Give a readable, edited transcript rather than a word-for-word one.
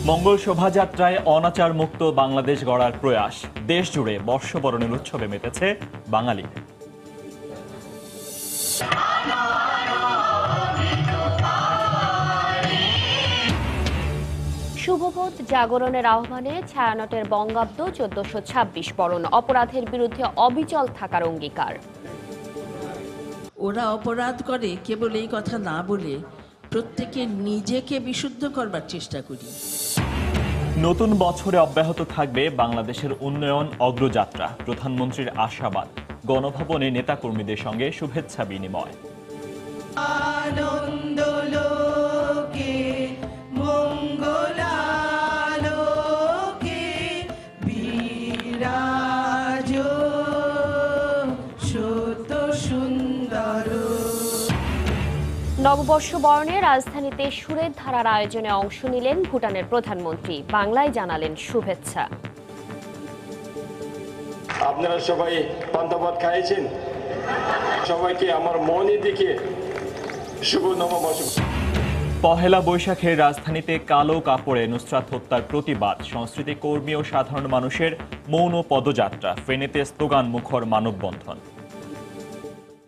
মঙ্গল শোভাযাত্রায় অনাচার মুক্ত বাংলাদেশ গড়ার প্রয়াস। দেশ জুড়ে বর্ষবরণের উৎসবে মেতেছে বাঙালি। শুভবোধ জাগরণের আহ্বানে ছায়ানটের বঙ্গাব্দ 1426 বরণ, অপরাধের বিরুদ্ধে অবিচল থাকার অঙ্গীকার। ওরা অপরাধ করে কেবল এই কথা না বলে প্রত্যেকে নিজেকে বিশুদ্ধ করবার চেষ্টা করি। নতুন বছরে অব্যাহত থাকবে বাংলাদেশের উন্নয়ন অগ্রযাত্রা। প্রধানমন্ত্রীর আশাবাদ, গণভবনে নেতাকর্মীদের সঙ্গে শুভেচ্ছা বিনিময়। নববর্ষ বরণে রাজধানীতে সুরের ধারার আয়োজনে অংশ নিলেন ভুটানের প্রধানমন্ত্রী। বাংলায় জানালেন শুভেচ্ছা। আপনারা সবাই পান্তাভাত খাইছেন? সবাইকে আমার মনে দিকে শুভ নববর্ষ। পহেলা বৈশাখের রাজধানীতে কালো কাপড়ে নুসরাত হত্যার প্রতিবাদ, সংস্কৃতি কর্মী ও সাধারণ মানুষের মৌন পদযাত্রা। ফেনীতে স্লোগান মুখর মানববন্ধন।